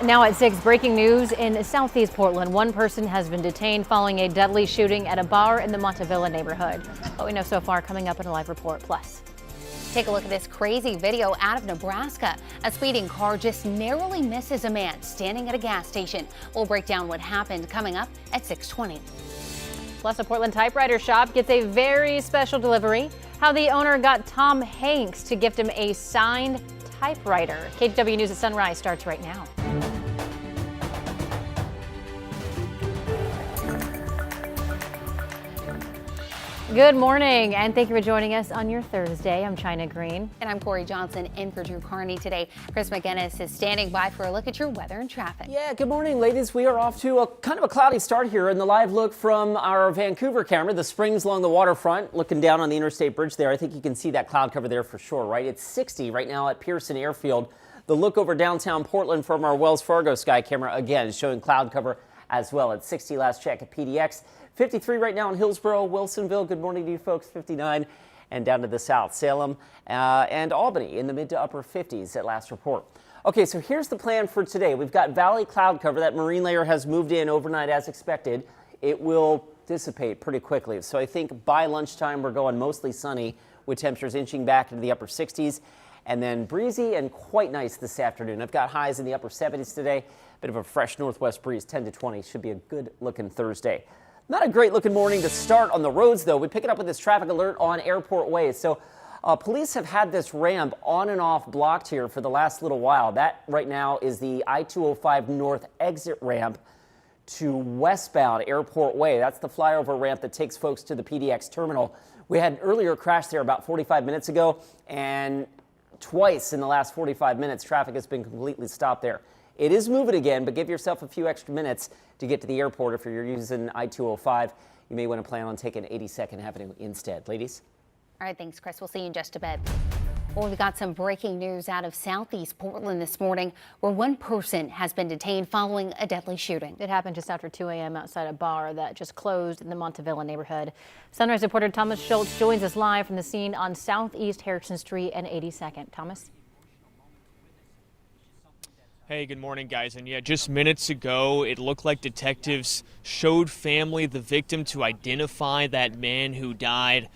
Now at 6, breaking news in southeast Portland. One person has been detained following a deadly shooting at a bar in the Montevilla neighborhood. What we know so far coming up in a live report. Plus, take a look at this crazy video out of Nebraska. A speeding car just narrowly misses a man standing at a gas station. We'll break down what happened coming up at 6:20. Plus, a Portland typewriter shop gets a very special delivery. How the owner got Tom Hanks to gift him a signed typewriter. KGW News at Sunrise starts right now. Good morning, and thank you for joining us on your Thursday. I'm China Green. And I'm Corey Johnson in for Drew Carney today. Chris McGinnis is standing by for a look at your weather and traffic. Yeah, good morning, ladies. We are off to a kind of a cloudy start here in the live look from our Vancouver camera. The springs along the waterfront, looking down on the interstate bridge there. I think you can see that cloud cover there for sure, right? It's 60 right now at Pearson Airfield. The look over downtown Portland from our Wells Fargo sky camera, again, showing cloud cover as well. At 60 last check at PDX. 53 right now in Hillsborough, Wilsonville. Good morning to you folks. 59 and down to the south. Salem and Albany in the mid to upper 50s at last report. Okay, so here's the plan for today. We've got valley cloud cover. That marine layer has moved in overnight as expected. It will dissipate pretty quickly. So I think by lunchtime we're going mostly sunny with temperatures inching back into the upper 60s. And then breezy and quite nice this afternoon. I've got highs in the upper 70s today. Bit of a fresh northwest breeze, 10 to 20. Should be a good looking Thursday. Not a great looking morning to start on the roads, though. We pick it up with this traffic alert on Airport Way. So police have had this ramp on and off blocked here for the last little while. That right now is the I-205 North exit ramp to westbound Airport Way. That's the flyover ramp that takes folks to the PDX terminal. We had an earlier crash there about 45 minutes ago, and twice in the last 45 minutes, traffic has been completely stopped there. It is moving again, but give yourself a few extra minutes to get to the airport. If you're using I-205, you may want to plan on taking 82nd Avenue instead. Ladies? All right, thanks, Chris. We'll see you in just a bit. Well, we've got some breaking news out of southeast Portland this morning, where one person has been detained following a deadly shooting. It happened just after 2 a.m. outside a bar that just closed in the Montevilla neighborhood. Sunrise reporter Thomas Schultz joins us live from the scene on Southeast Harrison Street and 82nd. Thomas? Hey, good morning, guys. And yeah, just minutes ago, it looked like detectives showed family the victim to identify that man who died.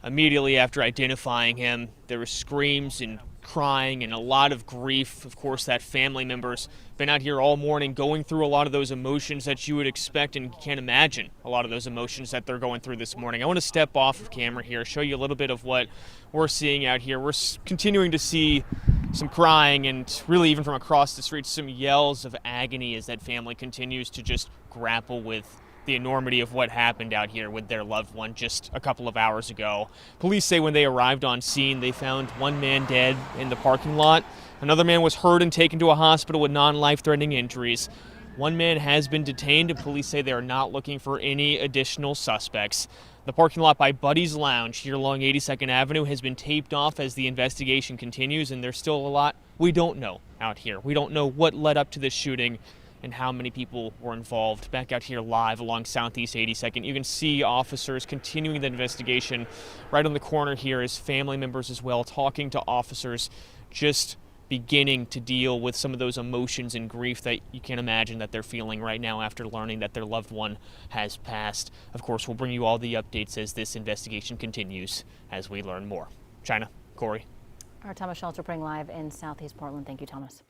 Immediately after identifying him, there were screams and crying and a lot of grief. Of course, that family member's been out here all morning going through a lot of those emotions that you would expect, and can't imagine a lot of those emotions that they're going through this morning. I want to step off of camera here, show you a little bit of what we're seeing out here. We're continuing to see some crying and really even from across the street, some yells of agony as that family continues to just grapple with the enormity of what happened out here with their loved one just a couple of hours ago. Police say when they arrived on scene, they found one man dead in the parking lot. Another man was hurt and taken to a hospital with non-life-threatening injuries. One man has been detained, and police say they are not looking for any additional suspects. The parking lot by Buddy's Lounge here along 82nd Avenue has been taped off as the investigation continues, and there's still a lot we don't know out here. We don't know what led up to this shooting and how many people were involved. Back out here live along Southeast 82nd, you can see officers continuing the investigation right on the corner here as family members as well talking to officers, just beginning to deal with some of those emotions and grief that you can imagine that they're feeling right now after learning that their loved one has passed. Of course, we'll bring you all the updates as this investigation continues as we learn more. China, Corey. Our Thomas Schultz reporting live in Southeast Portland. Thank you, Thomas.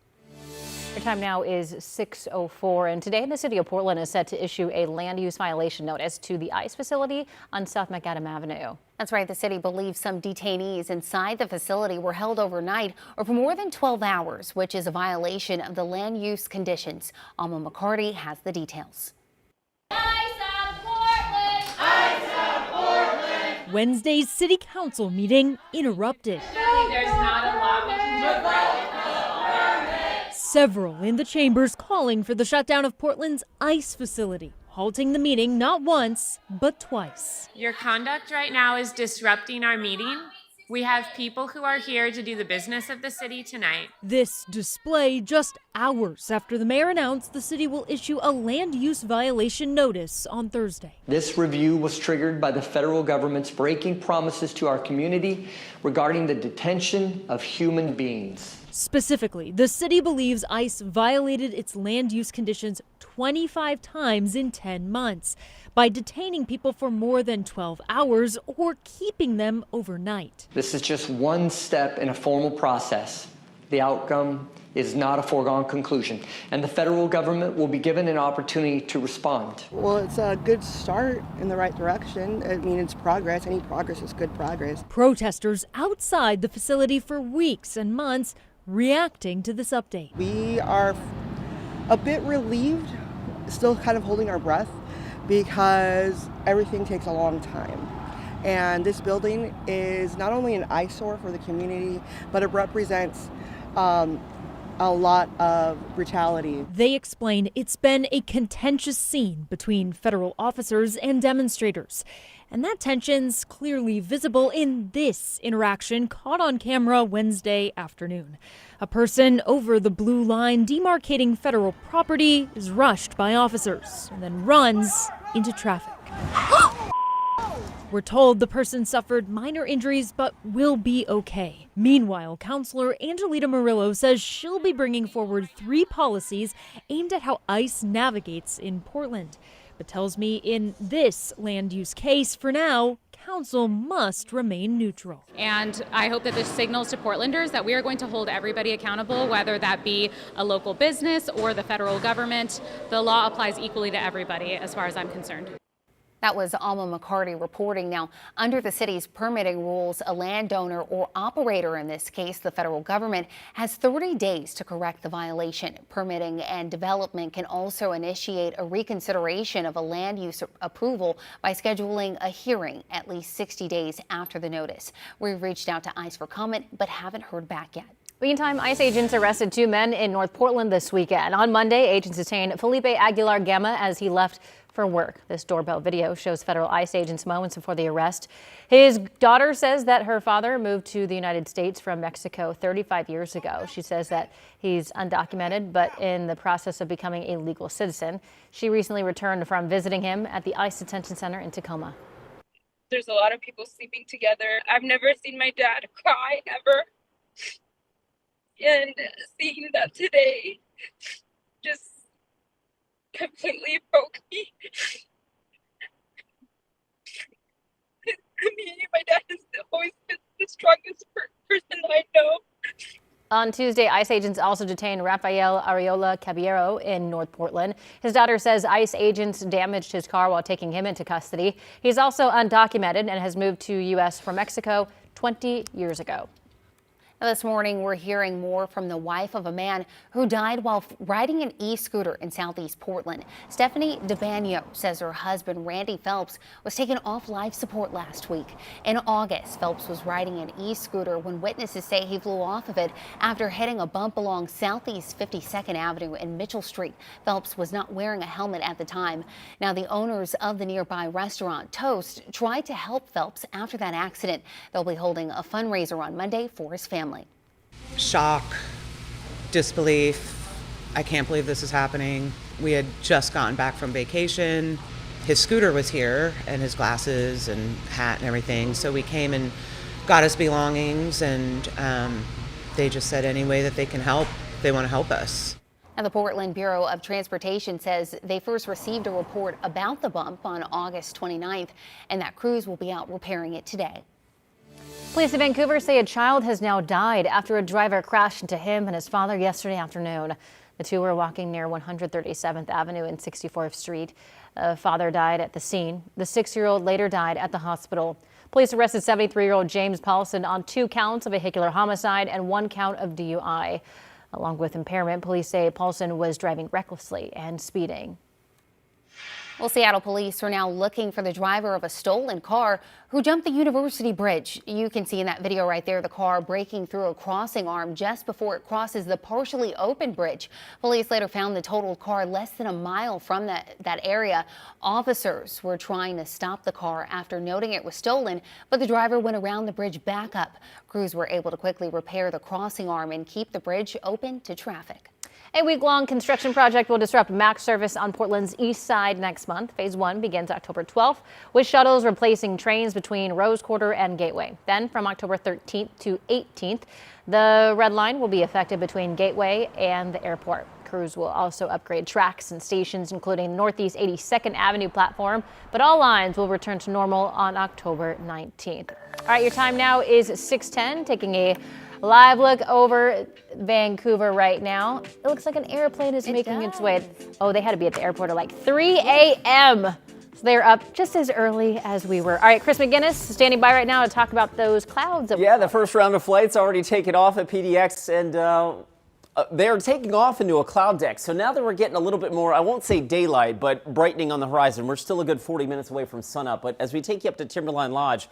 Your time now is 6:04, and today the city of Portland is set to issue a land use violation notice to the ICE facility on South Macadam Avenue. That's right. The city believes some detainees inside the facility were held overnight or for more than 12 hours, which is a violation of the land use conditions. Alma McCarty has the details. Wednesday's city council meeting interrupted. There's not a lot we can do right now. Several in the chambers calling for the shutdown of Portland's ICE facility, halting the meeting not once, but twice. Your conduct right now is disrupting our meeting. We have people who are here to do the business of the city tonight. This display just hours after the mayor announced the city will issue a land use violation notice on Thursday. This review was triggered by the federal government's breaking promises to our community regarding the detention of human beings. Specifically, the city believes ICE violated its land use conditions 25 times in 10 months by detaining people for more than 12 hours or keeping them overnight. This is just one step in a formal process. The outcome is not a foregone conclusion, and the federal government will be given an opportunity to respond. Well, it's a good start in the right direction. I mean, it's progress. Any progress is good progress. Protesters outside the facility for weeks and months reacting to this update. We are a bit relieved, still kind of holding our breath, because everything takes a long time. And this building is not only an eyesore for the community, but it represents a lot of brutality. They explain it's been a contentious scene between federal officers and demonstrators. And that tension's clearly visible in this interaction caught on camera Wednesday afternoon. A person over the blue line demarcating federal property is rushed by officers and then runs into traffic. We're told the person suffered minor injuries but will be okay. Meanwhile, Councilor Angelita Murillo says she'll be bringing forward 3 policies aimed at how ICE navigates in Portland, but tells me in this land use case, for now, council must remain neutral. And I hope that this signals to Portlanders that we are going to hold everybody accountable, whether that be a local business or the federal government. The law applies equally to everybody as far as I'm concerned. That was Alma McCarty reporting. Now, under the city's permitting rules, a landowner or operator, in this case the federal government, has 30 days to correct the violation. Permitting and development can also initiate a reconsideration of a land use approval by scheduling a hearing at least 60 days after the notice. We've reached out to ICE for comment, but haven't heard back yet. Meantime, ICE agents arrested 2 men in North Portland this weekend. On Monday, agents detained Felipe Aguilar Gama as he left for work. This doorbell video shows federal ICE agents moments before the arrest. His daughter says that her father moved to the United States from Mexico 35 years ago. She says that he's undocumented, but in the process of becoming a legal citizen. She recently returned from visiting him at the ICE detention center in Tacoma. There's a lot of people sleeping together. I've never seen my dad cry, ever. And seeing that today just completely broke me. I mean, my dad has always been the strongest person I know. On Tuesday, ICE agents also detained Rafael Arreola Caballero in North Portland. His daughter says ICE agents damaged his car while taking him into custody. He's also undocumented and has moved to U.S. from Mexico 20 years ago. This morning, we're hearing more from the wife of a man who died while riding an e-scooter in southeast Portland. Stephanie DeBanio says her husband, Randy Phelps, was taken off life support last week. In August, Phelps was riding an e-scooter when witnesses say he flew off of it after hitting a bump along southeast 52nd Avenue and Mitchell Street. Phelps was not wearing a helmet at the time. Now, the owners of the nearby restaurant Toast tried to help Phelps after that accident. They'll be holding a fundraiser on Monday for his family. Shock, disbelief. I can't believe this is happening. We had just gotten back from vacation. His scooter was here and his glasses and hat and everything. So we came and got his belongings, and they just said any way that they can help, they want to help us. And the Portland Bureau of Transportation says they first received a report about the bump on August 29th, and that crews will be out repairing it today. Police in Vancouver say a child has now died after a driver crashed into him and his father yesterday afternoon. The two were walking near 137th Avenue and 64th Street. The father died at the scene. The 6-year-old later died at the hospital. Police arrested 73-year-old James Paulson on 2 counts of vehicular homicide and 1 count of DUI. Along with impairment, police say Paulson was driving recklessly and speeding. Well, Seattle police are now looking for the driver of a stolen car who jumped the University Bridge. You can see in that video right there the car breaking through a crossing arm just before it crosses the partially open bridge. Police later found the totaled car less than a mile from that area. Officers were trying to stop the car after noting it was stolen, but the driver went around the bridge back up. Crews were able to quickly repair the crossing arm and keep the bridge open to traffic. A week-long construction project will disrupt MAX service on Portland's east side next month. Phase 1 begins October 12th, with shuttles replacing trains between Rose Quarter and Gateway. Then from October 13th to 18th, the Red Line will be effective between Gateway and the airport. Crews will also upgrade tracks and stations, including the Northeast 82nd Avenue platform, but all lines will return to normal on October 19th. All right, your time now is 6:10, taking a live look over Vancouver right now. It looks like an airplane is making its way. Oh, they had to be at the airport at like 3 a.m. So they're up just as early as we were. All right, Chris McGinnis standing by right now to talk about those clouds. Yeah, the first round of flights already taken off at PDX, and they're taking off into a cloud deck. So now that we're getting a little bit more, I won't say daylight, but brightening on the horizon. We're still a good 40 minutes away from sunup. But as we take you up to Timberline Lodge,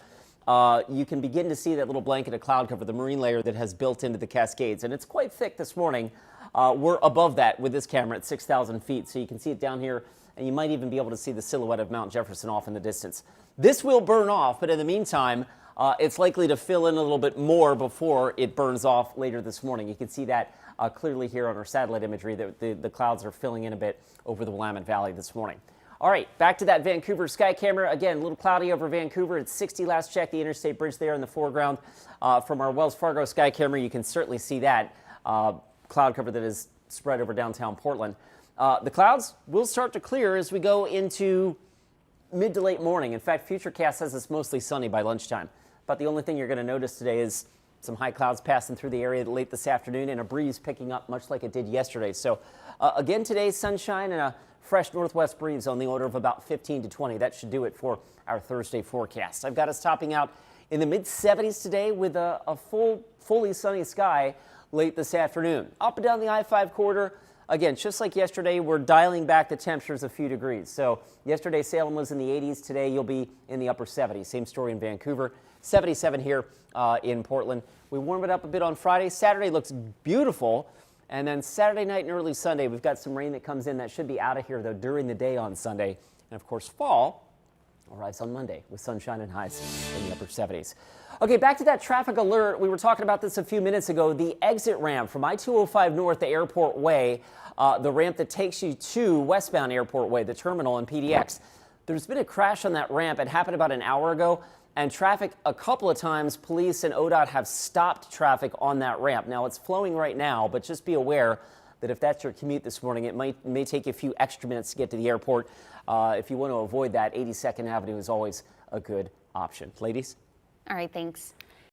you can begin to see that little blanket of cloud cover, the marine layer that has built into the Cascades. And it's quite thick this morning. We're above that with this camera at 6,000 feet. So you can see it down here, and you might even be able to see the silhouette of Mount Jefferson off in the distance. This will burn off, but in the meantime, it's likely to fill in a little bit more before it burns off later this morning. You can see that clearly here on our satellite imagery that the clouds are filling in a bit over the Willamette Valley this morning. All right, back to that Vancouver sky camera. Again, a little cloudy over Vancouver. It's 60 last check, the interstate bridge there in the foreground. From our Wells Fargo sky camera, you can certainly see that cloud cover that is spread over downtown Portland. The clouds will start to clear as we go into mid to late morning. In fact, Futurecast says it's mostly sunny by lunchtime. But the only thing you're going to notice today is some high clouds passing through the area late this afternoon and a breeze picking up much like it did yesterday. So again, today, sunshine and a fresh northwest breeze on the order of about 15 to 20. That should do it for our Thursday forecast. I've got us topping out in the mid-70s today with a fully sunny sky late this afternoon. Up and down the I-5 corridor, again, just like yesterday, we're dialing back the temperatures a few degrees. So yesterday, Salem was in the 80s. Today, you'll be in the upper 70s. Same story in Vancouver. 77 here in Portland. We warm it up a bit on Friday. Saturday looks beautiful. And then Saturday night and early Sunday, we've got some rain that comes in. That should be out of here, though, during the day on Sunday. And, of course, fall arrives on Monday with sunshine and highs in the upper 70s. Okay, back to that traffic alert. We were talking about this a few minutes ago. The exit ramp from I-205 North, the Airport Way, the ramp that takes you to westbound Airport Way, the terminal in PDX. There's been a crash on that ramp. It happened about an hour ago. And traffic, a couple of times, police and ODOT have stopped traffic on that ramp. Now, it's flowing right now, but just be aware that if that's your commute this morning, it may take you a few extra minutes to get to the airport. If you want to avoid that, 82nd Avenue is always a good option. Ladies? All right, thanks.